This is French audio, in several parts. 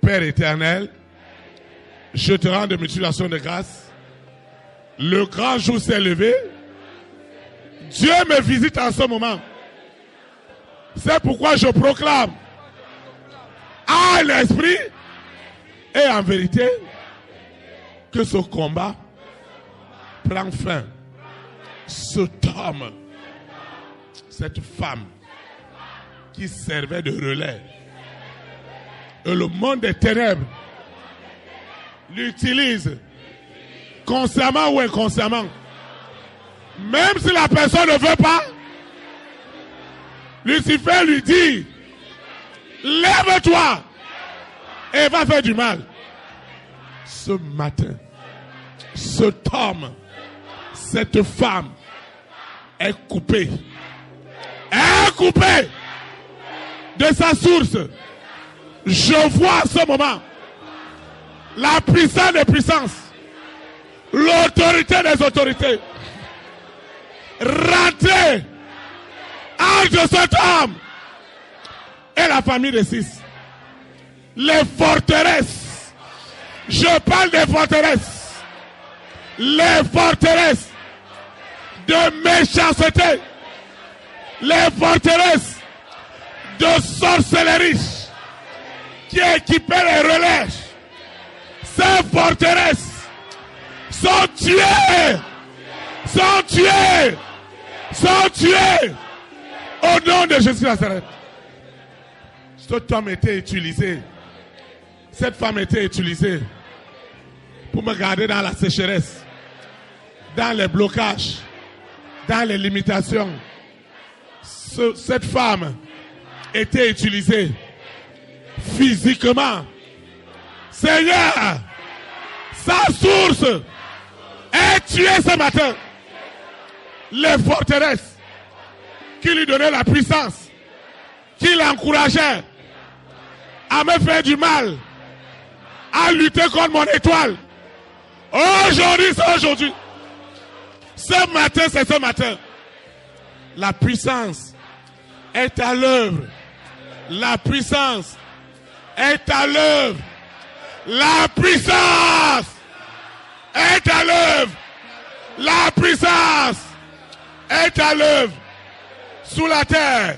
Père éternel, je te rends de multiplication de grâce. Le grand jour s'est levé. Dieu me visite en ce moment. C'est pourquoi je proclame à l'esprit et en vérité que ce combat prend fin. Cet homme, cette femme qui servait de relais, et le monde des ténèbres l'utilise consciemment ou inconsciemment. Même si la personne ne veut pas, Lucifer lui dit, lève-toi et va faire du mal. Ce matin, cet homme, cette femme est coupée de sa source. Je vois à ce moment la puissance des puissances, l'autorité des autorités rentrer entre cet homme et la famille de 6. Les forteresses, je parle des forteresses, les forteresses de méchanceté, les forteresses de sorcellerie qui équipaient les relais, ces forteresses sont tuées, au nom de Jésus Nazareth. Cet homme était utilisé, cette femme était utilisée pour me garder dans la sécheresse, dans les blocages, dans les limitations. Cette femme était utilisée physiquement. Seigneur, sa source est tuée ce matin. Les forteresses qui lui donnaient la puissance, qui l'encourageaient à me faire du mal, à lutter contre mon étoile. Aujourd'hui, c'est aujourd'hui. Ce matin, c'est ce matin. La puissance est à l'œuvre. La puissance est à l'œuvre. La puissance est à l'œuvre. La puissance est à l'œuvre. Sous la terre,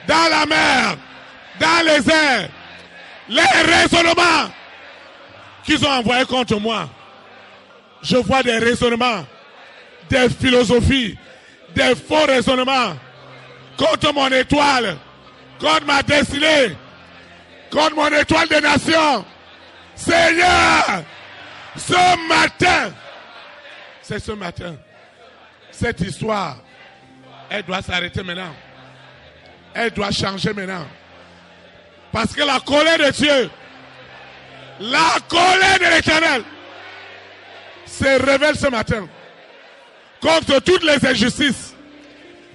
dans la mer, dans les airs. Les raisonnements qu'ils ont envoyés contre moi. Je vois des raisonnements, des philosophies, des faux raisonnements contre mon étoile, contre ma destinée, contre mon étoile des nations. Seigneur, ce matin, c'est ce matin, cette histoire, elle doit s'arrêter maintenant. Elle doit changer maintenant. Parce que la colère de Dieu, la colère de l'Éternel se révèle ce matin contre toutes les injustices,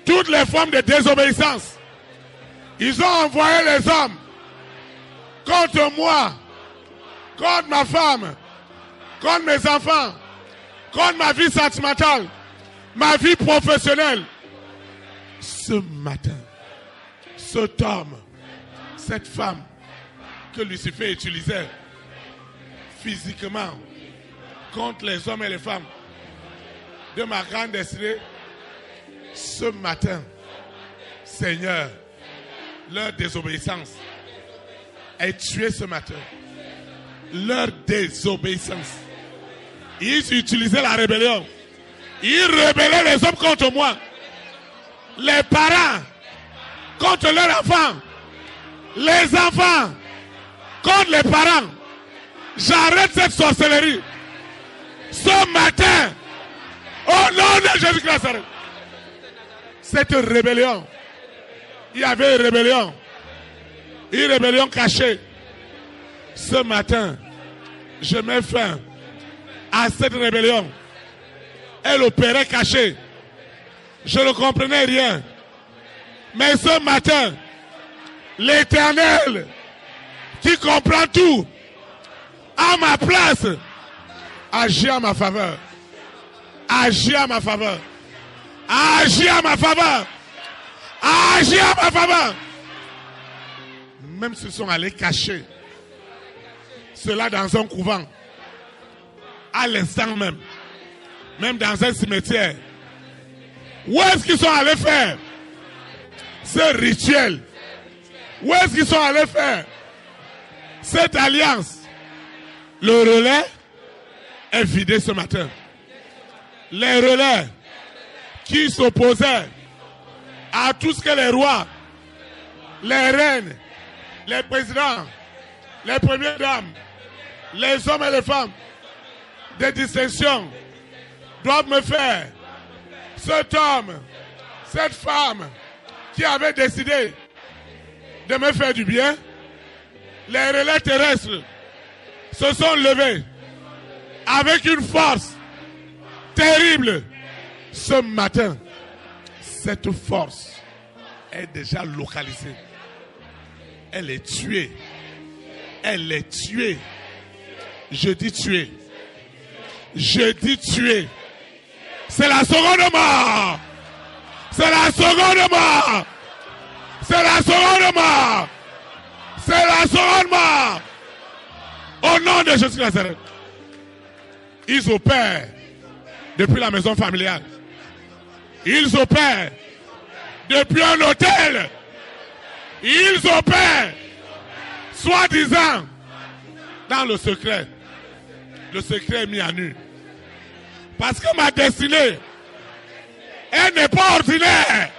toutes les formes de désobéissance. Ils ont envoyé les hommes contre moi, contre ma femme, contre mes enfants, contre ma vie sentimentale, ma vie professionnelle. Ce matin, cet homme, cette femme que Lucifer utilisait physiquement contre les hommes et les femmes de ma grande destinée, ce matin, Seigneur, leur désobéissance est tuée ce matin. Leur désobéissance. Ils utilisaient la rébellion. Ils rebellaient les hommes contre moi. Les parents contre leurs enfants. Les enfants contre les parents. J'arrête cette sorcellerie. Ce matin, au nom de Jésus-Christ. Cette rébellion. Il y avait une rébellion. Une rébellion cachée. Ce matin, je mets fin à cette rébellion. Elle opérait cachée. Je ne comprenais rien. Mais ce matin, l'Éternel, qui comprend tout, à ma place, agit à ma faveur. Agit à ma faveur. Agit à ma faveur. Agit à ma faveur. Même s'ils sont allés cacher Cela dans un couvent. À l'instant même. Même dans un cimetière. Où est-ce qu'ils sont allés faire ce rituel? Où est-ce qu'ils sont allés faire cette alliance? Le relais est vidé ce matin. Les relais qui s'opposaient à tout ce que les rois, les reines, les présidents, les premières dames, les hommes et les femmes de distinction doivent me faire. Cet homme, cette femme qui avait décidé de me faire du bien, les relais terrestres se sont levés avec une force terrible. Ce matin, cette force est déjà localisée. Elle est tuée. Elle est tuée. Je dis tuée. Je dis tuée. C'est la seconde mort. C'est la seconde mort. C'est la seconde mort. C'est la seconde mort. Au nom de Jésus Nazareth. Ils opèrent depuis la maison familiale. Ils opèrent depuis un hôtel. Ils opèrent, soi-disant, dans le secret. Le secret est mis à nu. Parce que ma destinée, elle n'est pas ordinaire.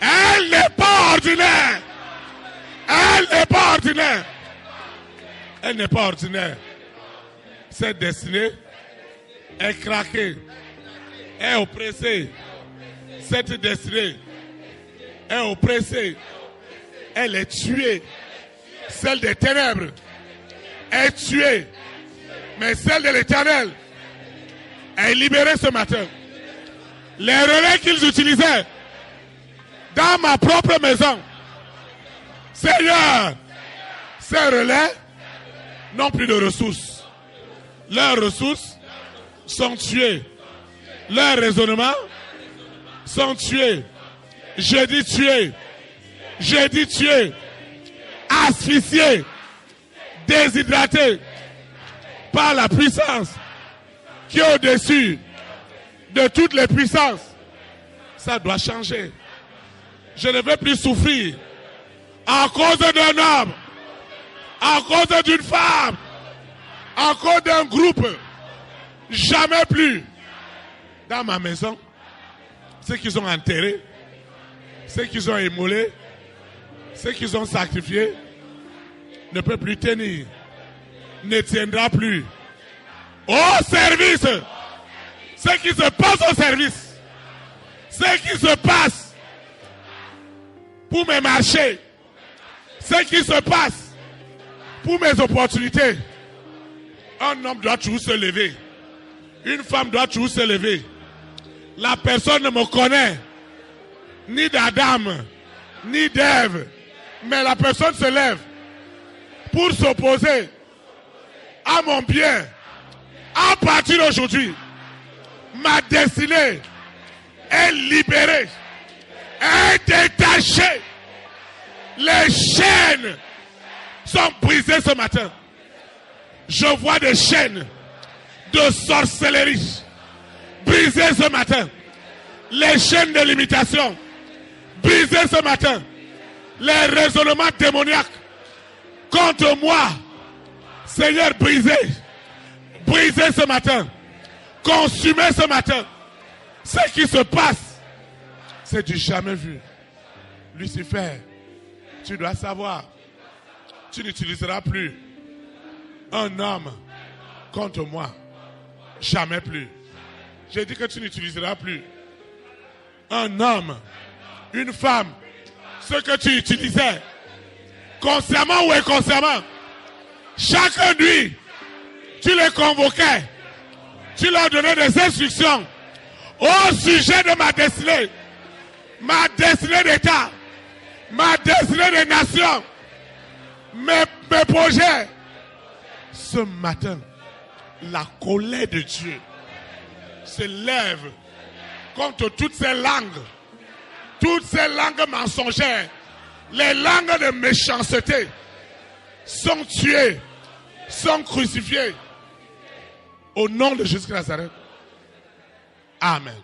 Elle n'est pas ordinaire. Elle n'est pas ordinaire. Elle n'est pas ordinaire. Cette destinée est craquée, est oppressée. Cette destinée est oppressée. Elle est tuée. Celle des ténèbres est tuée. Mais celle de l'Éternel est libérée ce matin. Les relais qu'ils utilisaient dans ma propre maison, Seigneur, ces relais n'ont plus de ressources. Leurs ressources sont tuées. Leurs raisonnements sont tués. Je dis tués. Je dis tués. Asphyxiés. Déshydratés par la puissance qui est au-dessus de toutes les puissances. Ça doit changer. Je ne veux plus souffrir à cause d'un homme, à cause d'une femme, à cause d'un groupe. Jamais plus. Dans ma maison, ceux qu'ils ont enterrés, ceux qu'ils ont immolés, ceux qu'ils ont sacrifiés, ne peut plus tenir, ne tiendra plus. Au service, ce qui se passe au service, ce qui se passe pour mes marchés, ce qui se passe pour mes opportunités. Un homme doit toujours se lever. Une femme doit toujours se lever. La personne ne me connaît, ni d'Adam, ni d'Ève, mais la personne se lève pour s'opposer à mon bien. À partir d'aujourd'hui, ma destinée est libérée, est détachée. Les chaînes sont brisées ce matin. Je vois des chaînes de sorcellerie brisées ce matin. Les chaînes de limitation brisées ce matin. Les raisonnements démoniaques contre moi, Seigneur, brisés. Brisés ce matin. Consumés ce matin. Ce qui se passe, c'est du jamais vu. Lucifer, tu dois savoir, tu n'utiliseras plus un homme contre moi. Jamais plus. J'ai dit que tu n'utiliseras plus un homme, une femme, ce que tu utilisais, consciemment ou inconsciemment. Chaque nuit, tu les convoquais, tu leur donnais des instructions au sujet de ma destinée d'État, ma destinée des nations, mes projets. Ce matin, la colère de Dieu se lève contre toutes ces langues mensongères, les langues de méchanceté sont tuées sont crucifiés. Au nom de Jésus de Nazareth. Amen.